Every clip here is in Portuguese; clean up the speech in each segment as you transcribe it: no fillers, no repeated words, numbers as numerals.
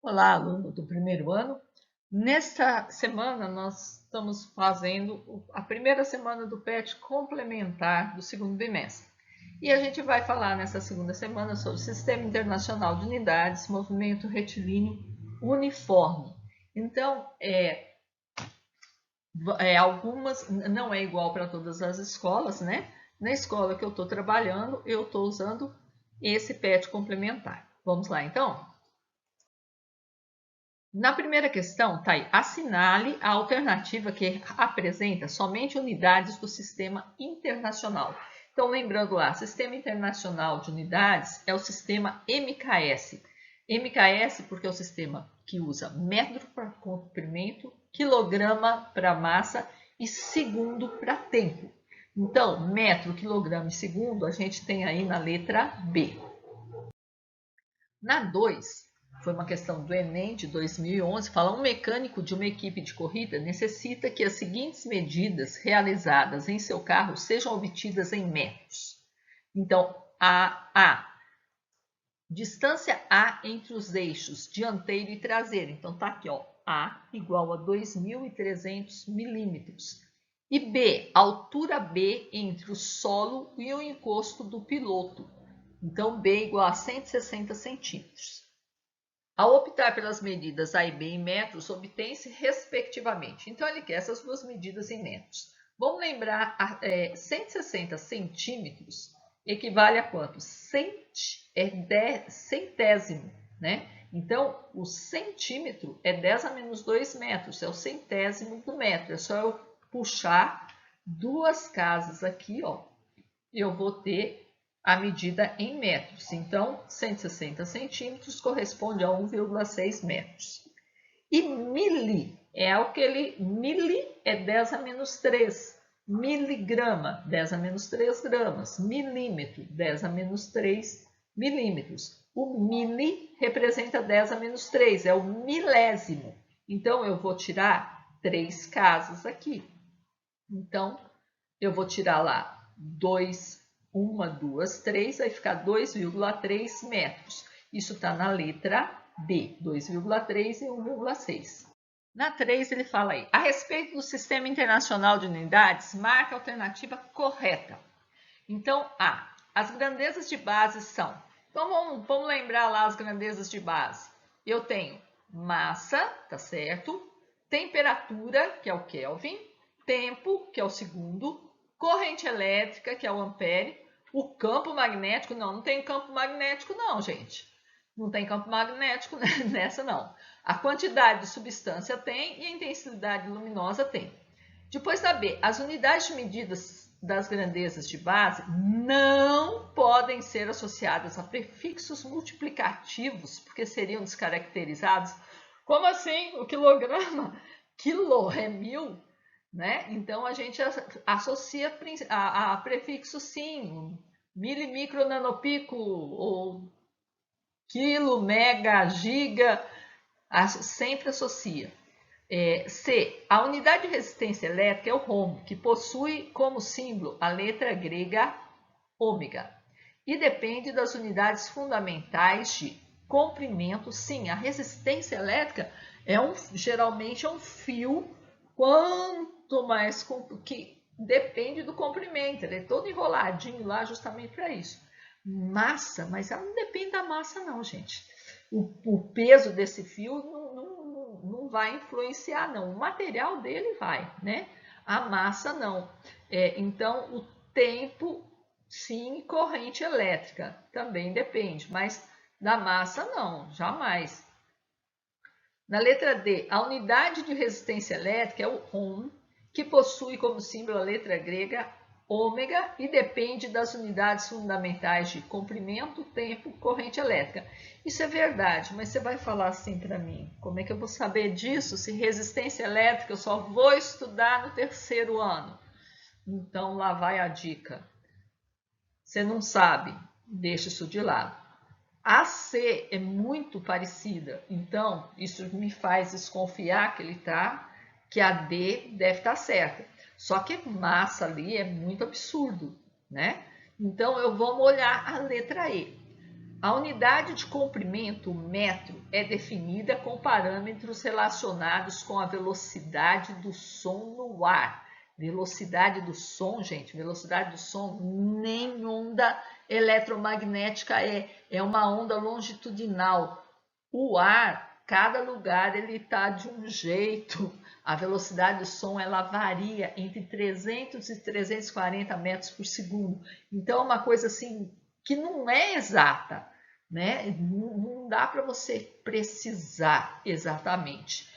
Olá, aluno do primeiro ano. Nesta semana, nós estamos fazendo a primeira semana do PET complementar do segundo bimestre. E a gente vai falar nessa segunda semana sobre o Sistema Internacional de Unidades, Movimento Retilíneo Uniforme. Então, algumas não é igual para todas as escolas, né? Na escola que eu estou trabalhando, eu estou usando esse PET complementar. Vamos lá, então? Na primeira questão, tá aí, assinale a alternativa que apresenta somente unidades do Sistema Internacional. Então, lembrando lá, Sistema Internacional de Unidades é o sistema MKS. MKS porque é o sistema que usa metro para comprimento, quilograma para massa e segundo para tempo. Então, metro, quilograma e segundo, a gente tem aí na letra B. Na 2, foi uma questão do Enem de 2011, fala um mecânico de uma equipe de corrida necessita que as seguintes medidas realizadas em seu carro sejam obtidas em metros. Então, a distância A entre os eixos dianteiro e traseiro. Então, tá aqui, ó, A igual a 2.300 milímetros. E B, altura B entre o solo e o encosto do piloto. Então, B igual a 160 centímetros. Ao optar pelas medidas A e B em metros, obtém-se respectivamente. Então, ele quer essas duas medidas em metros. Vamos lembrar, 160 centímetros equivale a quanto? Centésimo, né? Então, o centímetro é 10 a menos 2 metros, é o centésimo do metro. É só eu puxar duas casas aqui, ó, e eu vou ter a medida em metros. Então, 160 centímetros corresponde a 1,6 metros. E mili é mili é 10 a menos 3. Miligrama, 10 a menos 3 gramas. Milímetro, 10 a menos 3 milímetros. O mili representa 10 a menos 3, é o milésimo. Então, eu vou tirar 3 casas aqui. Então, eu vou tirar lá 2, 1, 2, 3, vai ficar 2,3 metros. Isso está na letra B, 2,3 e 1,6. Na 3, ele fala aí, a respeito do Sistema Internacional de Unidades, marca a alternativa correta. Então, A, as grandezas de base são... Então, vamos lembrar lá as grandezas de base. Eu tenho massa, tá certo? Temperatura, que é o Kelvin. Tempo, que é o segundo. Corrente elétrica, que é o ampere. O campo magnético, não tem campo magnético não, gente. Não tem campo magnético nessa não. A quantidade de substância tem e a intensidade luminosa tem. Depois da B, as unidades de medidas das grandezas de base não podem ser associadas a prefixos multiplicativos, porque seriam descaracterizados. Como assim? O quilograma? Quilo é 1000, né? Então a gente associa a prefixo sim, mili, micro, nanopico, ou quilo, mega, giga, sempre associa. C. A unidade de resistência elétrica é o Ohm, que possui como símbolo a letra grega ômega e depende das unidades fundamentais de comprimento. Sim, a resistência elétrica geralmente é um fio, quanto mais que depende do comprimento, ele é todo enroladinho lá justamente para isso. Massa, mas ela não depende da massa não, gente. O peso desse fio não vai influenciar, não. O material dele vai, né? A massa não. Então, o tempo, sim, corrente elétrica também depende, mas da massa não, jamais. Na letra D, a unidade de resistência elétrica é o Ohm, que possui como símbolo a letra grega ômega e depende das unidades fundamentais de comprimento, tempo, corrente elétrica. Isso é verdade, mas você vai falar assim para mim, como é que eu vou saber disso se resistência elétrica eu só vou estudar no terceiro ano? Então lá vai a dica. Você não sabe, deixa isso de lado. A C é muito parecida, então isso me faz desconfiar que a D deve estar certa. Só que massa ali é muito absurdo, né? Então eu vou olhar a letra E. A unidade de comprimento, o metro, é definida com parâmetros relacionados com a velocidade do som no ar. Velocidade do som, gente, velocidade do som nem onda eletromagnética é uma onda longitudinal. O ar, cada lugar ele está de um jeito. A velocidade do som ela varia entre 300 e 340 metros por segundo. Então é uma coisa assim que não é exata, né? Não dá para você precisar exatamente.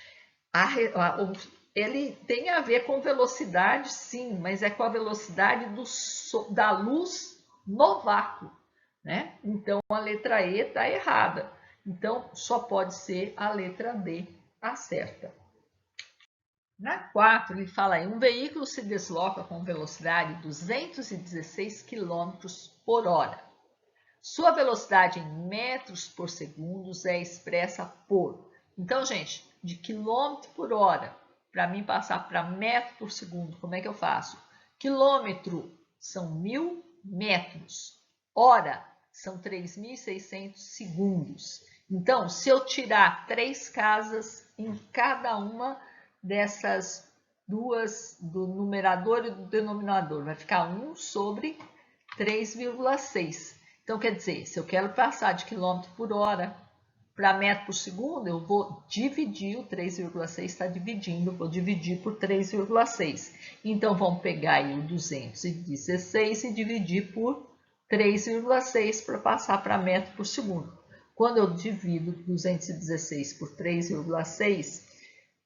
Ele tem a ver com velocidade, sim, mas é com a velocidade da luz no vácuo, né? Então a letra E está errada. Então só pode ser a letra D a certa. Na 4, ele fala aí, um veículo se desloca com velocidade de 216 km por hora. Sua velocidade em metros por segundo é expressa por... Então, gente, de quilômetro por hora, para mim passar para metro por segundo, como é que eu faço? Quilômetro são 1000 metros, hora são 3.600 segundos. Então, se eu tirar 3 casas em cada uma dessas duas, do numerador e do denominador, vai ficar 1 sobre 3,6. Então, quer dizer, se eu quero passar de quilômetro por hora para metro por segundo, eu vou dividir, o 3,6 está dividindo, vou dividir por 3,6. Então, vamos pegar aí o 216 e dividir por 3,6 para passar para metro por segundo. Quando eu divido 216 por 3,6,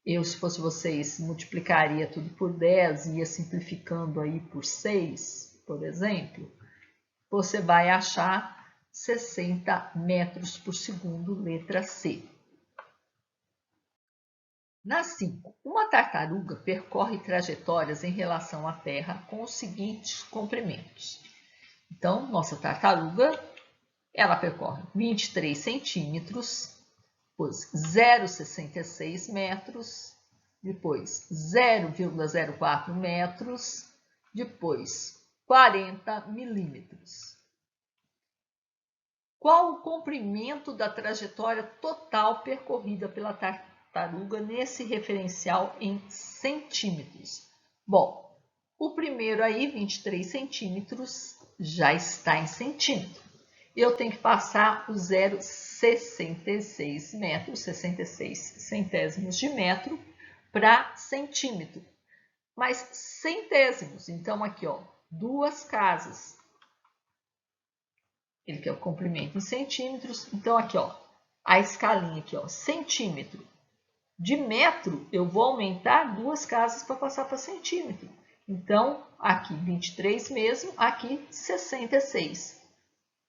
eu, se fosse vocês, multiplicaria tudo por 10 e ia simplificando aí por 6, por exemplo. Você vai achar 60 metros por segundo, letra C. Na 5, uma tartaruga percorre trajetórias em relação à Terra com os seguintes comprimentos. Então, nossa tartaruga, ela percorre 23 centímetros, depois 0,66 metros, depois 0,04 metros, depois 40 milímetros. Qual o comprimento da trajetória total percorrida pela tartaruga nesse referencial em centímetros? Bom, o primeiro aí, 23 centímetros, já está em centímetro. Eu tenho que passar o 0,66 metros, 66 centésimos de metro, para centímetro. Mas centésimos, então aqui, ó, 2 casas. Ele quer o comprimento em centímetros, então aqui, ó, a escalinha aqui, ó, centímetro. De metro, eu vou aumentar 2 casas para passar para centímetro. Então, aqui 23 mesmo, aqui 66.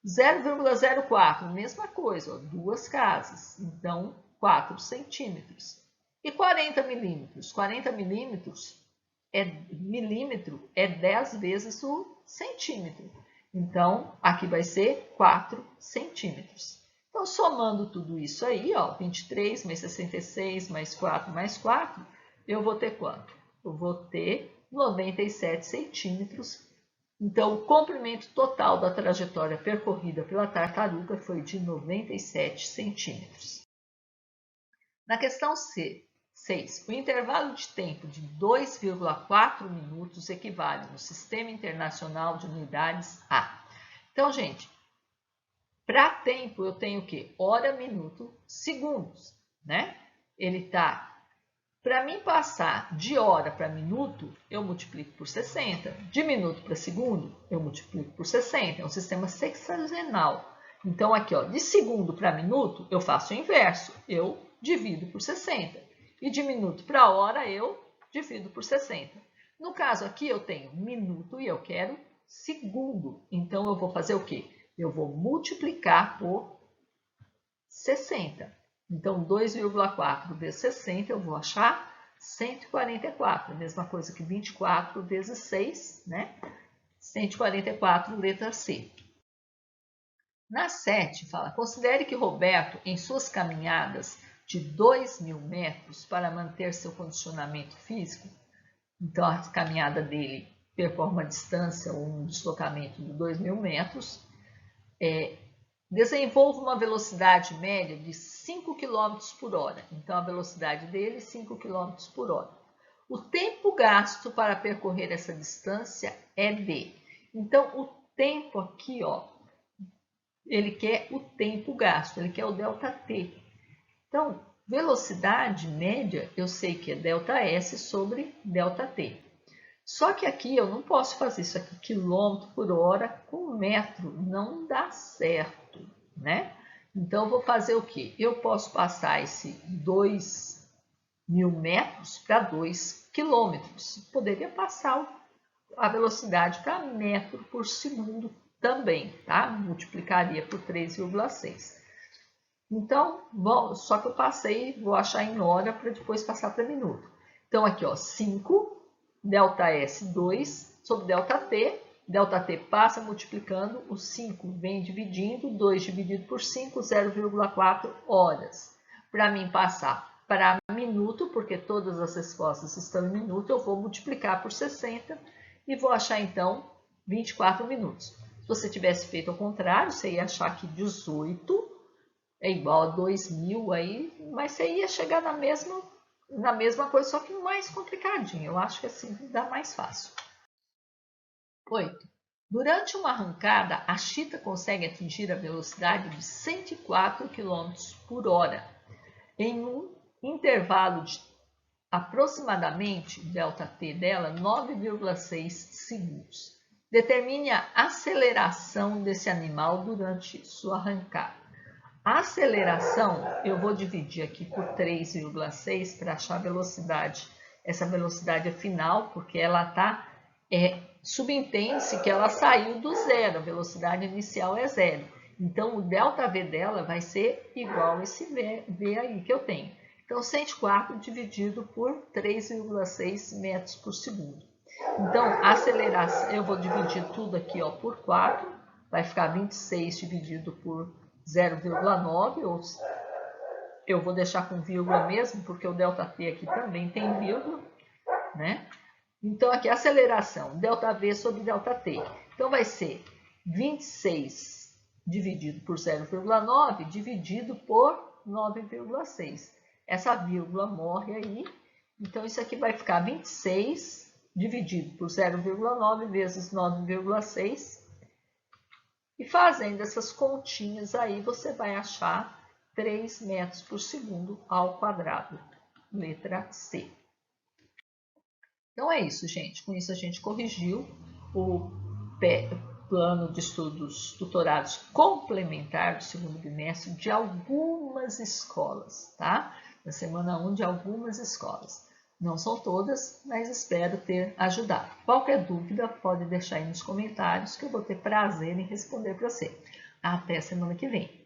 0,04, mesma coisa, ó, 2 casas, então 4 centímetros. E 40 milímetros? 40 milímetros milímetro é 10 vezes o centímetro. Então, aqui vai ser 4 centímetros. Então, somando tudo isso aí, ó, 23 mais 66 mais 4, eu vou ter quanto? Eu vou ter 97 centímetros. Então, o comprimento total da trajetória percorrida pela tartaruga foi de 97 centímetros. Na questão 6, o intervalo de tempo de 2,4 minutos equivale no Sistema Internacional de Unidades a... Então, gente, para tempo eu tenho o quê? Hora, minuto, segundos, né? Ele está... Para mim passar de hora para minuto, eu multiplico por 60. De minuto para segundo, eu multiplico por 60. É um sistema sexagenal. Então, aqui, ó, de segundo para minuto, eu faço o inverso. Eu divido por 60. E de minuto para hora, eu divido por 60. No caso aqui, eu tenho minuto e eu quero segundo. Então, eu vou fazer o quê? Eu vou multiplicar por 60. Então, 2,4 vezes 60, eu vou achar 144. A mesma coisa que 24 vezes 6, né? 144, letra C. Na 7, fala, considere que Roberto, em suas caminhadas de 2.000 metros para manter seu condicionamento físico, então a caminhada dele percorre uma distância ou um deslocamento de 2.000 metros, Desenvolva uma velocidade média de 5 km por hora. Então, a velocidade dele é 5 km por hora. O tempo gasto para percorrer essa distância é d. Então, o tempo aqui, ó, ele quer o tempo gasto, ele quer o ΔT. Então, velocidade média, eu sei que é ΔS sobre ΔT. Só que aqui eu não posso fazer isso aqui, quilômetro por hora com metro, não dá certo, né? Então, eu vou fazer o quê? Eu posso passar esse 2.000 metros para 2 quilômetros. Poderia passar a velocidade para metro por segundo também, tá? Multiplicaria por 3,6. Então, bom, só que eu passei, vou achar em hora para depois passar para minuto. Então, aqui, ó, 5, ΔS 2 sobre ΔT. ΔT passa multiplicando, o 5 vem dividindo, 2 dividido por 5, 0,4 horas. Para mim passar para minuto, porque todas as respostas estão em minuto, eu vou multiplicar por 60 e vou achar, então, 24 minutos. Se você tivesse feito ao contrário, você ia achar que 18 é igual a 2.000 aí, mas você ia chegar na mesma coisa, só que mais complicadinho. Eu acho que assim dá mais fácil. 8. Durante uma arrancada, a chita consegue atingir a velocidade de 104 km por hora em um intervalo de aproximadamente, ΔT dela, 9,6 segundos. Determine a aceleração desse animal durante sua arrancada. A aceleração, eu vou dividir aqui por 3,6 para achar a velocidade. Essa velocidade é final, porque ela está... subentende-se que ela saiu do zero, a velocidade inicial é zero. Então, o ΔV dela vai ser igual a esse V aí que eu tenho. Então, 104 dividido por 3,6 metros por segundo. Então, a aceleração, eu vou dividir tudo aqui ó, por 4, vai ficar 26 dividido por 0,9, ou eu vou deixar com vírgula mesmo, porque o ΔT aqui também tem vírgula, né? Então, aqui a aceleração, ΔV sobre ΔT. Então, vai ser 26 dividido por 0,9 dividido por 9,6. Essa vírgula morre aí. Então, isso aqui vai ficar 26 dividido por 0,9 vezes 9,6. E fazendo essas continhas aí, você vai achar 3 metros por segundo ao quadrado. Letra C. Então é isso, gente. Com isso a gente corrigiu o plano de estudos tutorados complementar do segundo bimestre de algumas escolas, tá? Na semana 1 de algumas escolas. Não são todas, mas espero ter ajudado. Qualquer dúvida pode deixar aí nos comentários que eu vou ter prazer em responder para você. Até semana que vem.